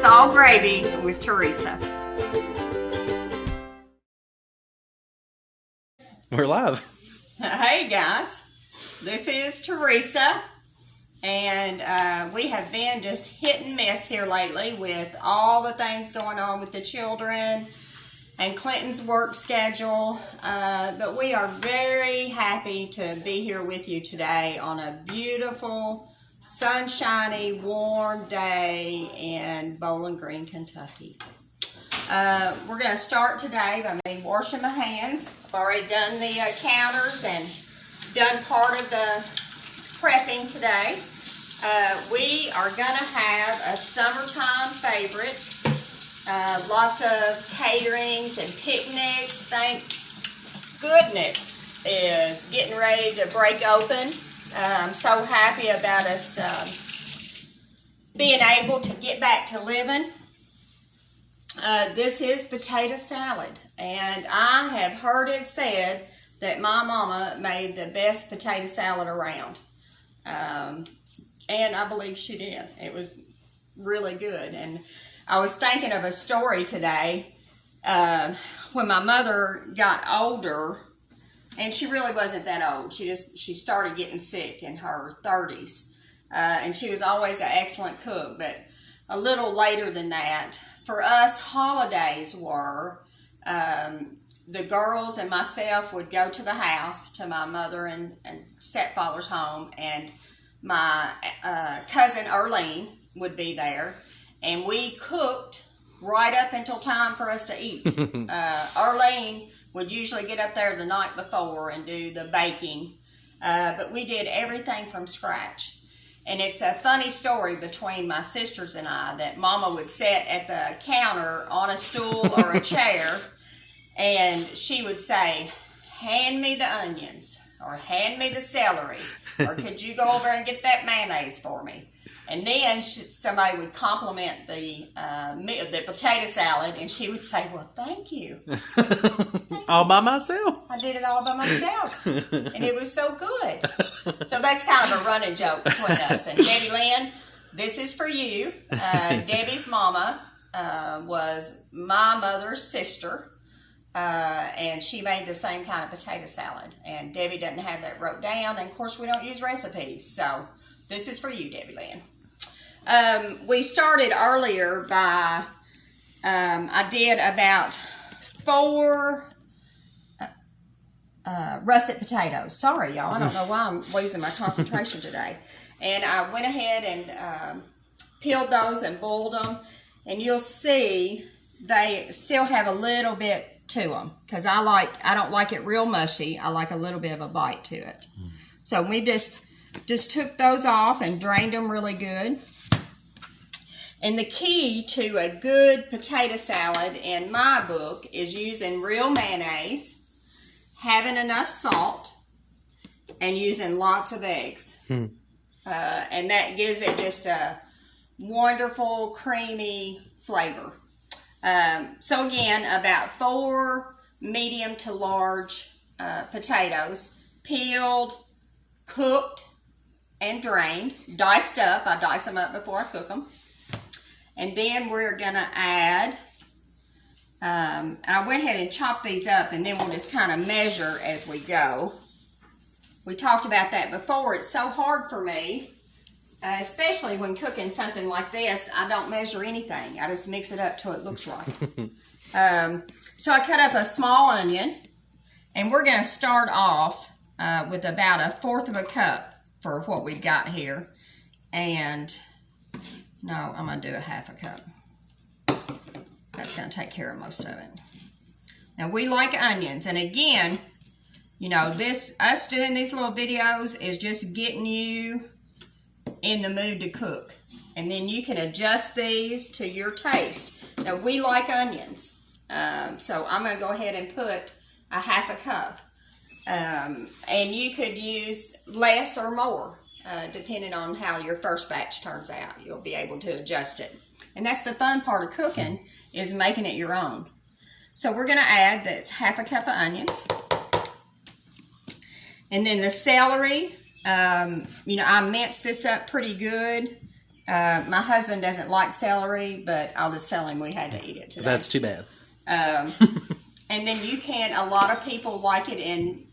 It's All Gravy with Teresa. We're live. Hey guys, this is Teresa, and we have been just hit and miss here lately with all the things going on with the children and Clinton's work schedule, but we are very happy to be here with you today on a beautiful, sunshiny, warm day in Bowling Green, Kentucky. We're going to start today by me washing my hands. I've already done the counters and done part of the prepping today. We are going to have a summertime favorite. Lots of caterings and picnics. Thank goodness is getting ready to break open. I'm so happy about us being able to get back to living. This is potato salad, and I have heard it said that my mama made the best potato salad around, and I believe she did. It was really good. And I was thinking of a story today when my mother got older, and she really wasn't that old. She started getting sick in her 30s, and she was always an excellent cook. But a little later than that, for us, holidays were the girls and myself would go to the house, to my mother and stepfather's home, and my cousin Erlene would be there, and we cooked right up until time for us to eat. Erlene would usually get up there the night before and do the baking, but we did everything from scratch. And it's a funny story between my sisters and I that Mama would sit at the counter on a stool or a chair, and she would say, "Hand me the onions," or "Hand me the celery," or "Could you go over and get that mayonnaise for me?" And then somebody would compliment the potato salad, and she would say, "Well, thank you." All by myself? I did it all by myself. And it was so good. So that's kind of a running joke between us. And Debbie Lynn, this is for you. Debbie's mama was my mother's sister, and she made the same kind of potato salad. And Debbie doesn't have that wrote down, and of course we don't use recipes. So this is for you, Debbie Lynn. We started earlier by, I did about 4 russet potatoes. Sorry, y'all. I don't know why I'm losing my concentration today. And I went ahead and peeled those and boiled them. And you'll see they still have a little bit to them, because I don't like it real mushy. I like a little bit of a bite to it. So we just took those off and drained them really good. And the key to a good potato salad in my book is using real mayonnaise, having enough salt, and using lots of eggs. And that gives it just a wonderful, creamy flavor. So again, about 4 medium to large potatoes, peeled, cooked, and drained, diced up. I dice them up before I cook them. And then we're going to add, I went ahead and chopped these up, and then we'll just kind of measure as we go. We talked about that before. It's so hard for me, especially when cooking something like this. I don't measure anything. I just mix it up till it looks right. So I cut up a small onion, and we're going to start off with about 1/4 of a cup for what we've got here. And no, I'm going to do 1/2 cup. That's going to take care of most of it. Now, we like onions. And again, you know, us doing these little videos is just getting you in the mood to cook. And then you can adjust these to your taste. Now, we like onions. So I'm going to go ahead and put 1/2 cup. And you could use less or more, depending on how your first batch turns out. You'll be able to adjust it. And that's the fun part of cooking, is making it your own. So we're going to add that's 1/2 cup of onions. And then the celery, you know, I minced this up pretty good. My husband doesn't like celery, but I'll just tell him we had to eat it today. That's too bad. And then you can, a lot of people like it in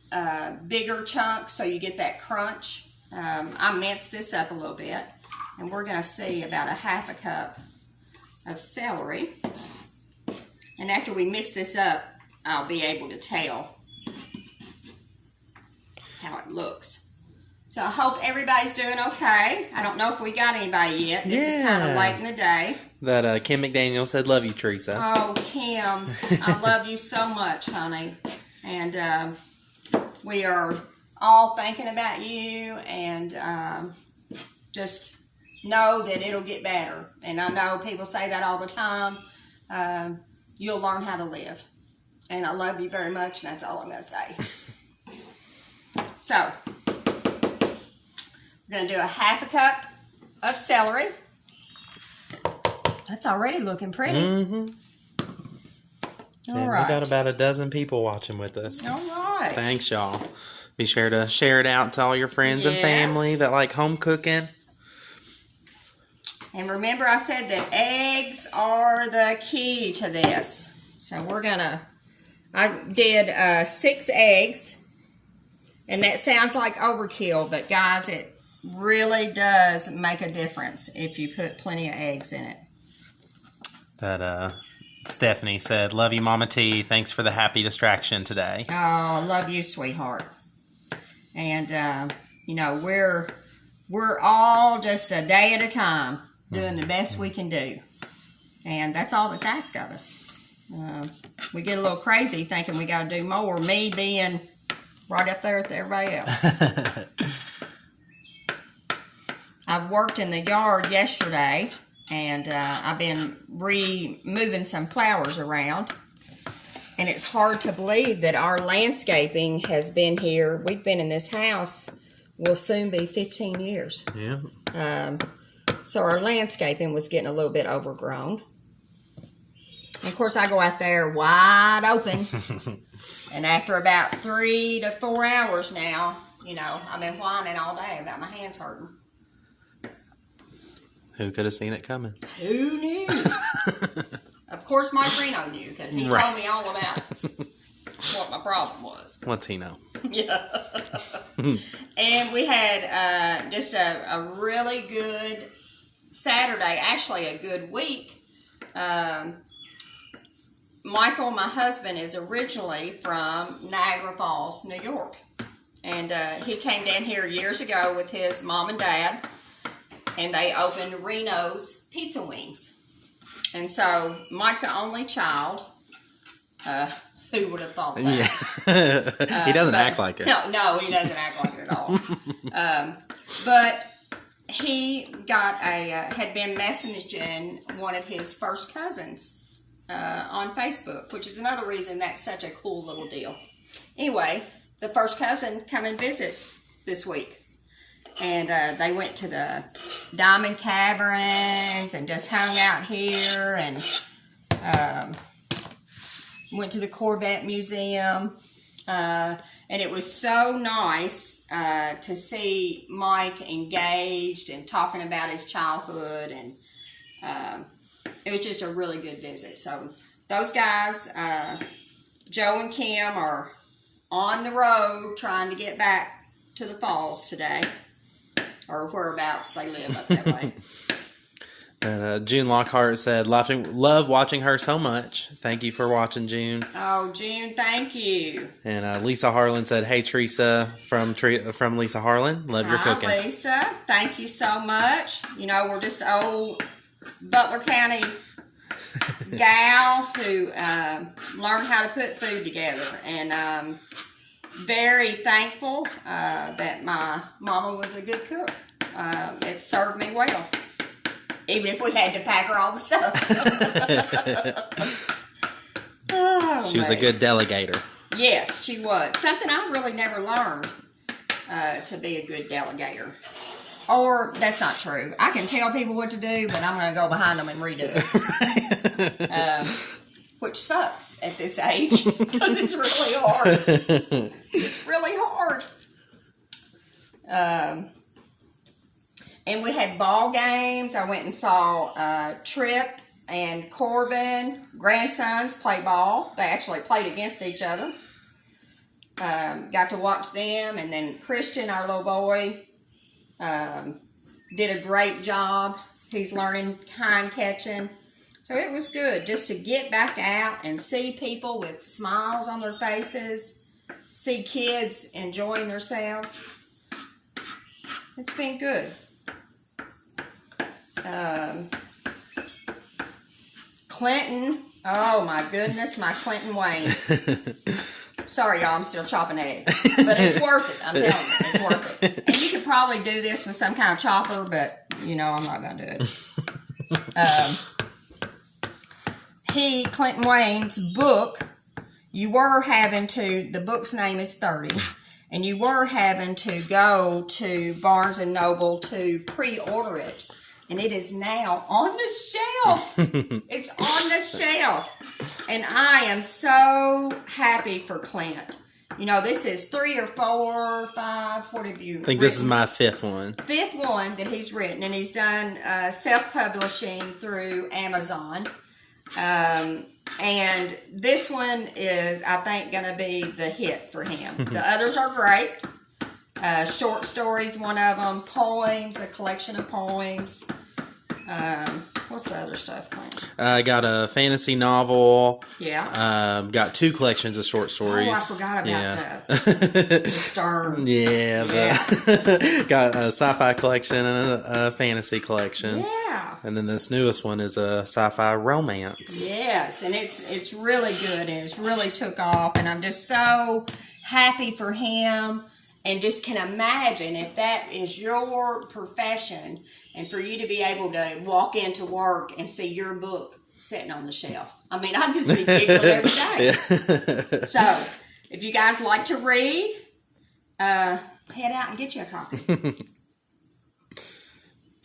bigger chunks, so you get that crunch. I minced this up a little bit, and we're going to see about a half a cup of celery. And after we mix this up, I'll be able to tell how it looks. So I hope everybody's doing okay. I don't know if we got anybody yet. This is kind of late in the day. That Kim McDaniel said, "Love you, Teresa." Oh, Kim, I love you so much, honey. And we are all thinking about you, and just know that it'll get better. And I know people say that all the time. You'll learn how to live. And I love you very much, and that's all I'm going to say. So, we're going to do a half a cup of celery. That's already looking pretty. Mm-hmm. All right. We got about a dozen people watching with us. All right. Thanks, y'all. Be sure to share it out to all your friends and family that like home cooking. And remember, I said that eggs are the key to this. So we're going to, I did 6 eggs. And that sounds like overkill, but guys, it really does make a difference if you put plenty of eggs in it. That Stephanie said, "Love you, Mama T. Thanks for the happy distraction today." Oh, I love you, sweetheart. And you know, we're all just a day at a time doing the best we can do, and that's all that's asked of us. We get a little crazy thinking we got to do more. Me being right up there with everybody else. I worked in the yard yesterday, and I've been moving some flowers around. And it's hard to believe that our landscaping has been here. We've been in this house, will soon be 15 years. Yeah. So our landscaping was getting a little bit overgrown. And of course, I go out there wide open. And after about 3 to 4 hours now, you know, I've been whining all day about my hands hurting. Who could have seen it coming? Who knew? Of course, Mike Reno knew, because he told me all about what my problem was. What's he know? Yeah. And we had just a really good Saturday, actually a good week. Michael, my husband, is originally from Niagara Falls, New York. And he came down here years ago with his mom and dad, and they opened Reno's Pizza Wings. And so Mike's the only child. Who would have thought that? Yeah. He doesn't act like it. No, he doesn't act like it at all. But he got had been messaging one of his first cousins on Facebook, which is another reason that's such a cool little deal. Anyway, the first cousin come and visit this week. And they went to the Diamond Caverns and just hung out here, and went to the Corvette Museum. And it was so nice to see Mike engaged and talking about his childhood. And it was just a really good visit. So those guys, Joe and Kim, are on the road trying to get back to the falls today. Or whereabouts they live up that way. And June Lockhart said, "Love watching her so much. Thank you for watching, June." Oh, June, thank you. And Lisa Harlan said, "Hey, Teresa," from Lisa Harlan. Love your cooking. Hi, Lisa. Thank you so much. You know, we're just old Butler County gal who learned how to put food together. And very thankful that my mama was a good cook. It served me well, even if we had to pack her all the stuff. Oh, she was a good delegator. Yes, she was. Something I really never learned, to be a good delegator. Or, that's not true. I can tell people what to do, but I'm going to go behind them and redo it. Which sucks at this age, because it's really hard. It's really hard. And we had ball games. I went and saw Trip and Corbin, grandsons, play ball. They actually played against each other. Got to watch them. And then Christian, our little boy, did a great job. He's learning hind catching. So it was good just to get back out and see people with smiles on their faces, see kids enjoying themselves. It's been good. Clinton, oh my goodness, my Clinton Wayne. Sorry, y'all, I'm still chopping eggs. But it's worth it, I'm telling you, it's worth it. And you could probably do this with some kind of chopper, but, I'm not going to do it. Clinton Wayne's book, the book's name is 30, and you were having to go to Barnes & Noble to pre-order it. And it is now on the shelf. It's on the shelf. And I am so happy for Clint. This is 3 or 4, 5, what have you I think written? This is my 5th one. 5th one that he's written. And he's done self-publishing through Amazon. And this one is, I think, going to be the hit for him. The others are great. Short stories, one of them. Poems, a collection of poems. What's the other stuff, Clint? I got a fantasy novel. Yeah. Got 2 collections of short stories. Oh, I forgot about that. The Stern. Yeah. Got a sci-fi collection and a fantasy collection. Yeah. And then this newest one is a sci-fi romance. Yes, and it's really good, and it's really took off, and I'm just so happy for him. And just can imagine if that is your profession and for you to be able to walk into work and see your book sitting on the shelf. I mean, I'd just be giggling every day. So, if you guys like to read, head out and get you a copy.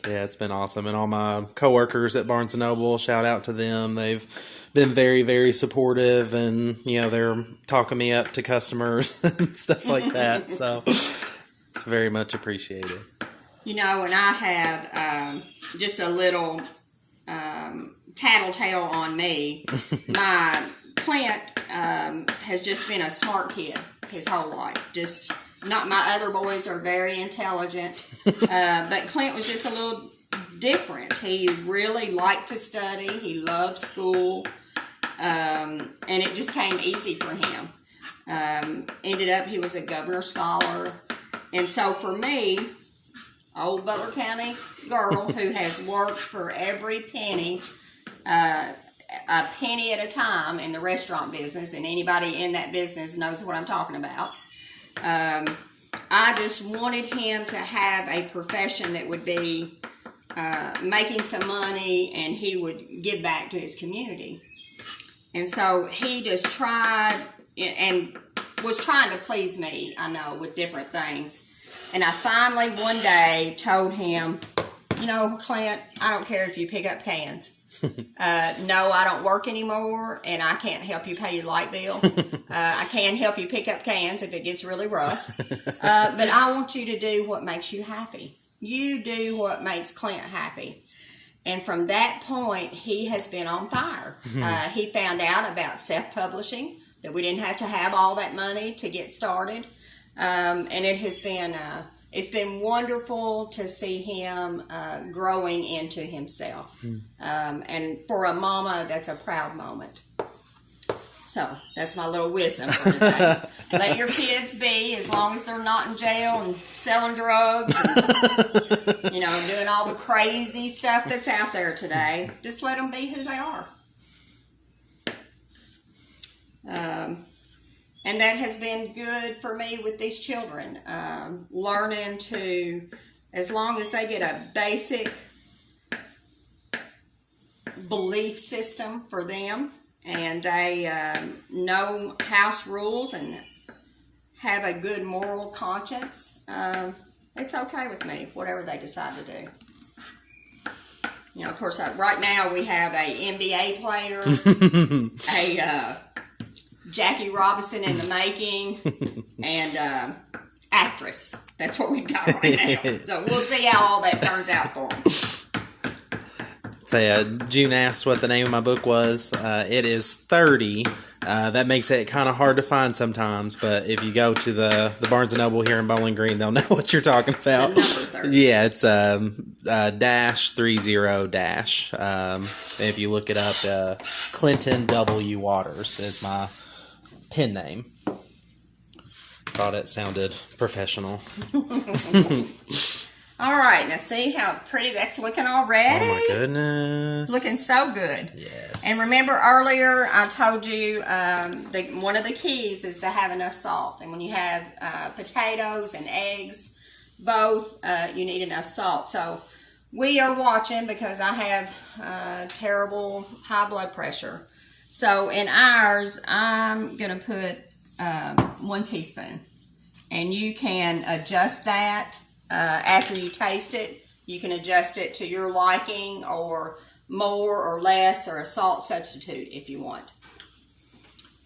Yeah, it's been awesome. And all my coworkers at Barnes & Noble, shout out to them. They've been very, very supportive, and, they're talking me up to customers and stuff like that. So it's very much appreciated. And I have just a little tattletale on me. My Clint has just been a smart kid his whole life. Not my other boys are very intelligent, but Clint was just a little different. He really liked to study. He loved school, and it just came easy for him. Ended up he was a Governor Scholar, and so for me, old Butler County girl who has worked for every penny, a penny at a time in the restaurant business, and anybody in that business knows what I'm talking about. I just wanted him to have a profession that would be making some money, and he would give back to his community. And so he just tried and was trying to please me, I know, with different things. And I finally one day told him, Clint, I don't care if you pick up cans. No, I don't work anymore, and I can't help you pay your light bill. I can help you pick up cans if it gets really rough. But I want you to do what makes you happy. You do what makes Clint happy. And from that point, he has been on fire. He found out about self-publishing, that we didn't have to have all that money to get started. And it has been... it's been wonderful to see him growing into himself. And for a mama, that's a proud moment. So, that's my little wisdom for today. Let your kids be, as long as they're not in jail and selling drugs and, doing all the crazy stuff that's out there today. Just let them be who they are. And that has been good for me with these children. Learning to, as long as they get a basic belief system for them, and they know house rules and have a good moral conscience, it's okay with me, whatever they decide to do. Of course, right now we have a NBA player, a Jackie Robinson in the making, and actress. That's what we've got right now. So we'll see how all that turns out for them. So June asked what the name of my book was. It is 30. That makes it kind of hard to find sometimes, but if you go to the Barnes & Noble here in Bowling Green, they'll know what you're talking about. The number 30. Yeah, it's dash 30 dash. If you look it up, Clinton W. Waters is my pen name. Thought it sounded professional. All right, now see how pretty that's looking already? Oh my goodness. Looking so good. Yes. And remember earlier I told you one of the keys is to have enough salt. And when you have potatoes and eggs, both, you need enough salt. So we are watching because I have terrible high blood pressure. So in ours, I'm going to put 1 teaspoon. And you can adjust that. After you taste it, you can adjust it to your liking or more or less or a salt substitute if you want.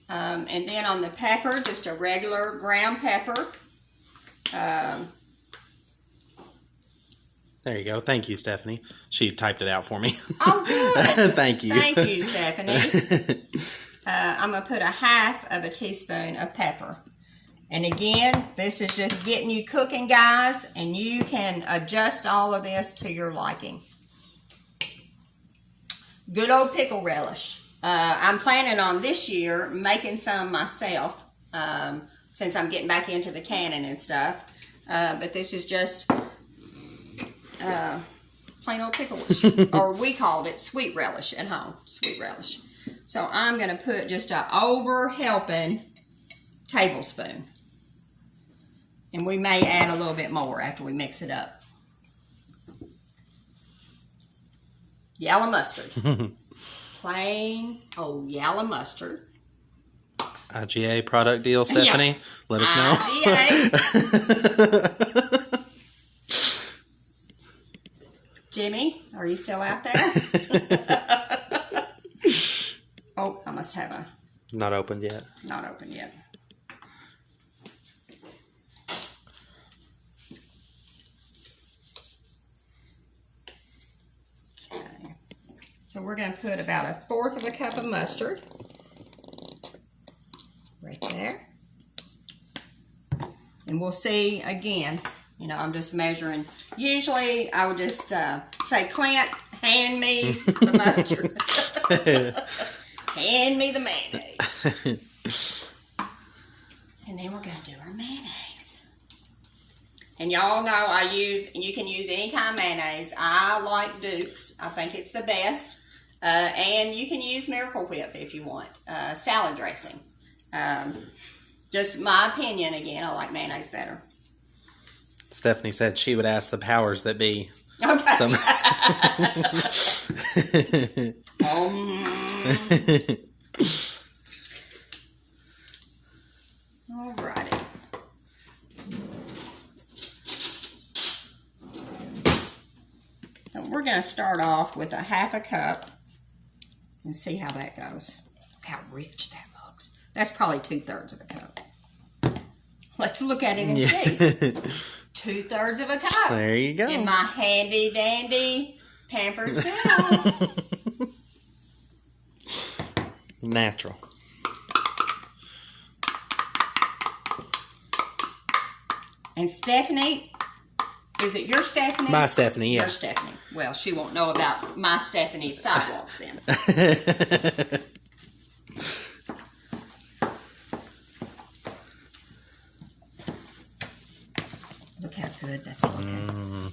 And then on the pepper, just a regular ground pepper. There you go. Thank you, Stephanie. She typed it out for me. Oh, good. Thank you. Thank you, Stephanie. I'm going to put a half of a teaspoon of pepper. And again, this is just getting you cooking, guys, and you can adjust all of this to your liking. Good old pickle relish. I'm planning on this year making some myself, since I'm getting back into the canning and stuff. But this is just plain old pickle relish, or we called it sweet relish at home, sweet relish. So I'm going to put just an over helping tablespoon. And we may add a little bit more after we mix it up. Yellow mustard. Plain old yellow mustard. IGA product deal, Stephanie. Yeah. Let us know. IGA. Jimmy, are you still out there? Oh, I must have a... Not opened yet. Not open yet. So we're going to put about 1/4 of a cup of mustard right there. And we'll see again, you know, I'm just measuring. Usually I would just say, Clint, hand me the mustard. Hand me the mayonnaise. And then we're going to do our mayonnaise. And y'all know you can use any kind of mayonnaise. I like Duke's. I think it's the best. And you can use Miracle Whip if you want. Salad dressing. Just my opinion, again, I like mayonnaise better. Stephanie said she would ask the powers that be. Okay. Alrighty. So we're going to start off with 1/2 cup and see how that goes. Look how rich that looks. That's probably 2/3 of a cup. Let's look at it and see. 2/3 of a cup. There you go. In my handy dandy Pampered Chef. Natural. And Stephanie, is it your Stephanie? My Stephanie, yeah. Your Stephanie. Well, she won't know about my Stephanie's sidewalks then. Look how good that's looking.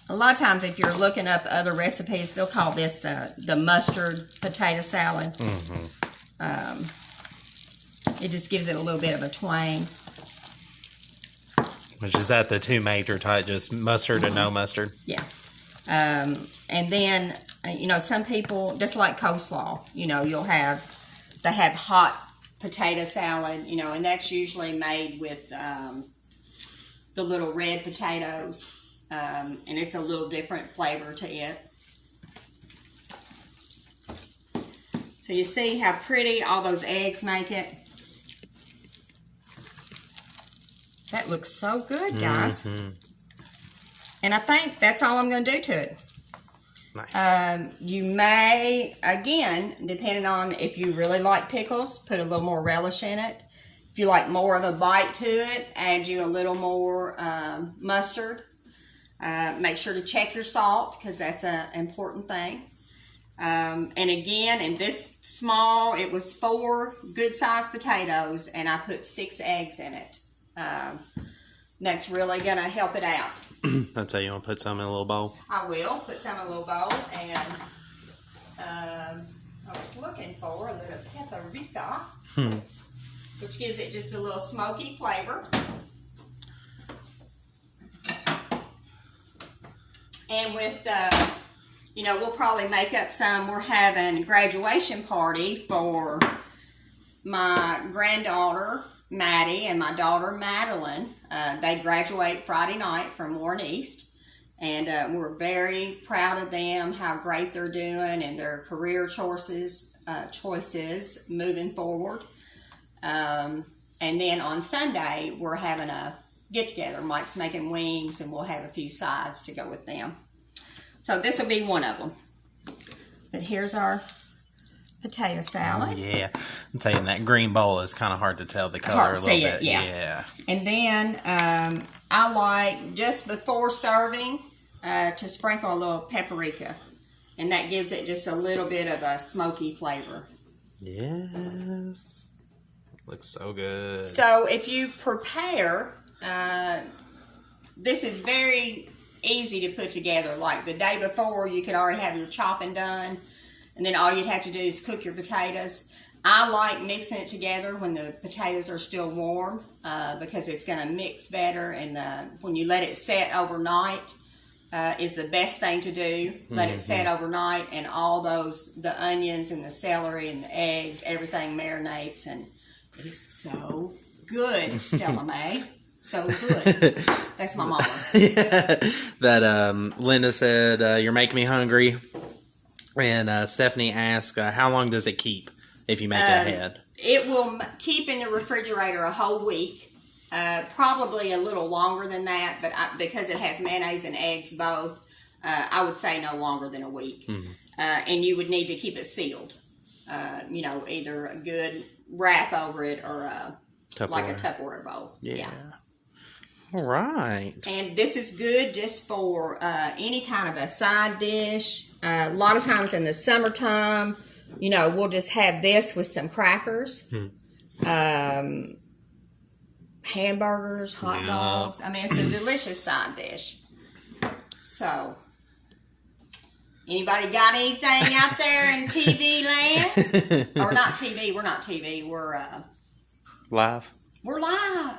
A lot of times if you're looking up other recipes, they'll call this the mustard potato salad. It just gives it a little bit of a twang. Which is that the two major type, just mustard and no mustard? Yeah. And then, you know, some people, just like coleslaw, you know, they have hot potato salad, you know, and that's usually made with the little red potatoes. And it's a little different flavor to it. So you see how pretty all those eggs make it? That looks so good, guys. And I think that's all I'm going to do to it. Nice. You may, again, depending on if you really like pickles, put a little more relish in it. If you like more of a bite to it, add you a little more mustard. Make sure to check your salt because that's an important thing. And again, in this small, it was 4 good-sized potatoes, and I put 6 eggs in it. That's really going to help it out. I'll tell you, I'll put some in a little bowl. I will put some in a little bowl, and I was looking for a little paprika, which gives it just a little smoky flavor. And with, we'll probably make up some. We're having a graduation party for my granddaughter, Maddie, and my daughter, Madeline. They graduate Friday night from Warren East. And we're very proud of them, how great they're doing, and their career choices moving forward. And then on Sunday, we're having a get-together. Mike's making wings, and we'll have a few sides to go with them. So this will be one of them. But here's our potato salad. Yeah. I'm telling you, that green bowl is kind of hard to tell the color a little bit. Yeah. And then I like, just before serving, to sprinkle a little paprika. And that gives it just a little bit of a smoky flavor. Yes. Looks so good. So if you prepare, this is very easy to put together. Like the day before, you could already have your chopping done. And then all you'd have to do is cook your potatoes. I like mixing it together when the potatoes are still warm because it's going to mix better. And when you let it set overnight is the best thing to do. Let it set overnight, and all the onions and the celery and the eggs, everything marinates. And it is so good, Stella May. So good. That's my mama. Yeah. That Linda said, you're making me hungry. And Stephanie asked, how long does it keep if you make it ahead? It will keep in the refrigerator a whole week. Probably a little longer than that, but because it has mayonnaise and eggs both, I would say no longer than a week. And you would need to keep it sealed. Either a good wrap over it or like a Tupperware bowl. Yeah. All right. And this is good just for any kind of a side dish. A lot of times in the summertime, we'll just have this with some crackers, hamburgers, hot dogs. I mean, it's a delicious side dish. So, anybody got anything out there in TV land? Or not TV, we're not TV, we're... live. We're live.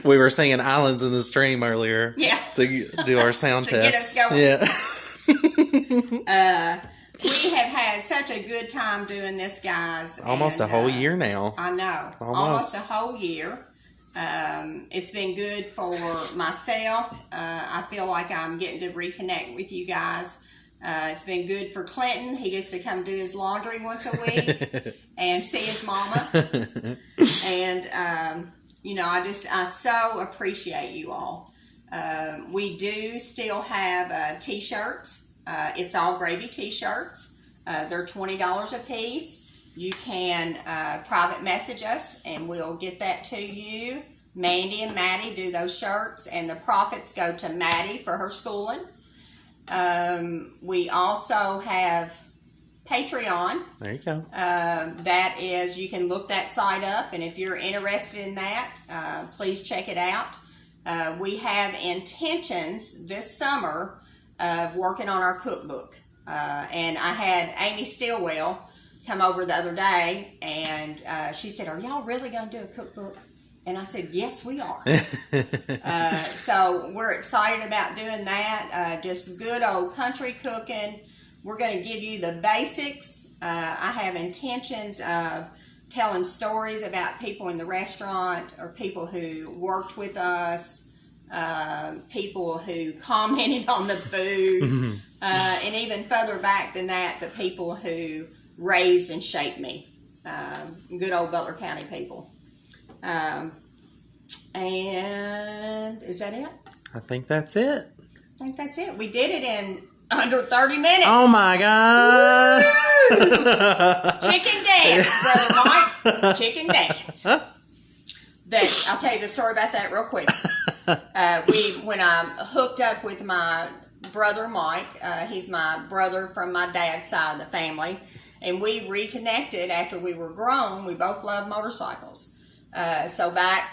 We were singing Islands in the Stream earlier. Yeah. To do our sound test. Get us going. Yeah. We have had such a good time doing this, guys. Almost a whole year now. I know. Almost a whole year. It's been good for myself. I feel like I'm getting to reconnect with you guys. It's been good for Clinton. He gets to come do his laundry once a week and see his mama. And, I so appreciate you all. We do still have T-shirts. It's all gravy T-shirts. They're $20 a piece. You can private message us and we'll get that to you. Mandy and Maddie do those shirts, and the profits go to Maddie for her schooling. We also have Patreon. There you go. That is, you can look that site up, and if you're interested in that, please check it out. We have intentions this summer of working on our cookbook. And I had Amy Stillwell come over the other day, and she said, "Are y'all really going to do a cookbook?" And I said, "Yes, we are." So we're excited about doing that. Just good old country cooking. We're going to give you the basics. I have intentions of telling stories about people in the restaurant or people who worked with us, people who commented on the food, and even further back than that, the people who raised and shaped me. Good old Butler County people. And is that it? I think that's it. I think that's it. We did it in under 30 minutes. Oh my God. Chicken dance, Brother Mike. Chicken dance. I'll tell you the story about that real quick. When I hooked up with my brother Mike, he's my brother from my dad's side of the family, and we reconnected after we were grown. We both loved motorcycles. So back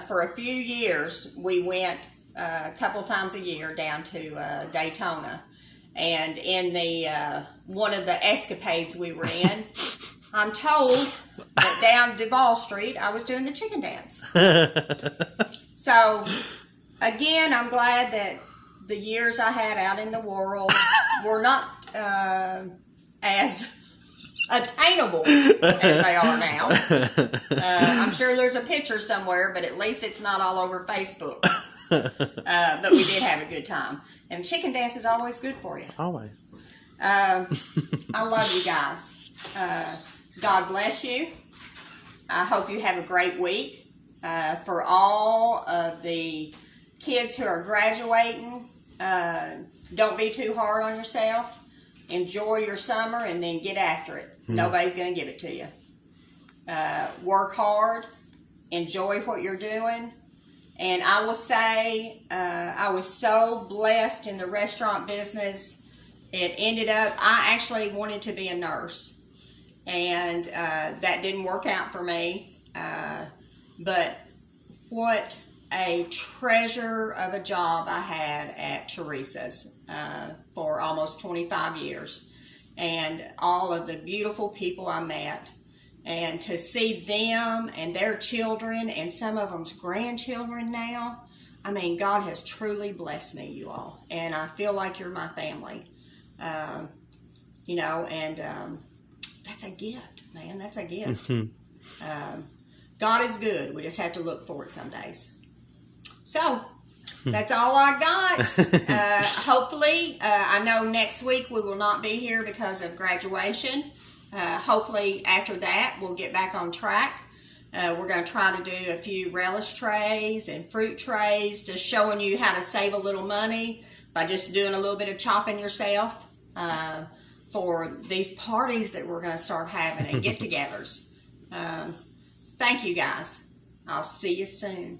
for a few years, we went a couple times a year down to Daytona. And in the one of the escapades we were in, I'm told that down Duval Street, I was doing the chicken dance. So, again, I'm glad that the years I had out in the world were not as attainable as they are now. I'm sure there's a picture somewhere, but at least it's not all over Facebook. But we did have a good time. And chicken dance is always good for you. Always. I love you guys. God bless you. I hope you have a great week. For all of the kids who are graduating, don't be too hard on yourself. Enjoy your summer and then get after it. Nobody's going to give it to you. Work hard. Enjoy what you're doing. And I will say, I was so blessed in the restaurant business. It ended up, I actually wanted to be a nurse. And that didn't work out for me. But what a treasure of a job I had at Teresa's for almost 25 years. And all of the beautiful people I met. And to see them and their children and some of them's grandchildren now, I mean, God has truly blessed me, you all. And I feel like you're my family. You know, and that's a gift, man. That's a gift. God is good. We just have to look for it some days. So, that's all I got. Hopefully, I know next week we will not be here because of graduation. Hopefully after that we'll get back on track. We're going to try to do a few relish trays and fruit trays, just showing you how to save a little money by just doing a little bit of chopping yourself for these parties that we're going to start having and get-togethers. Thank you guys. I'll see you soon.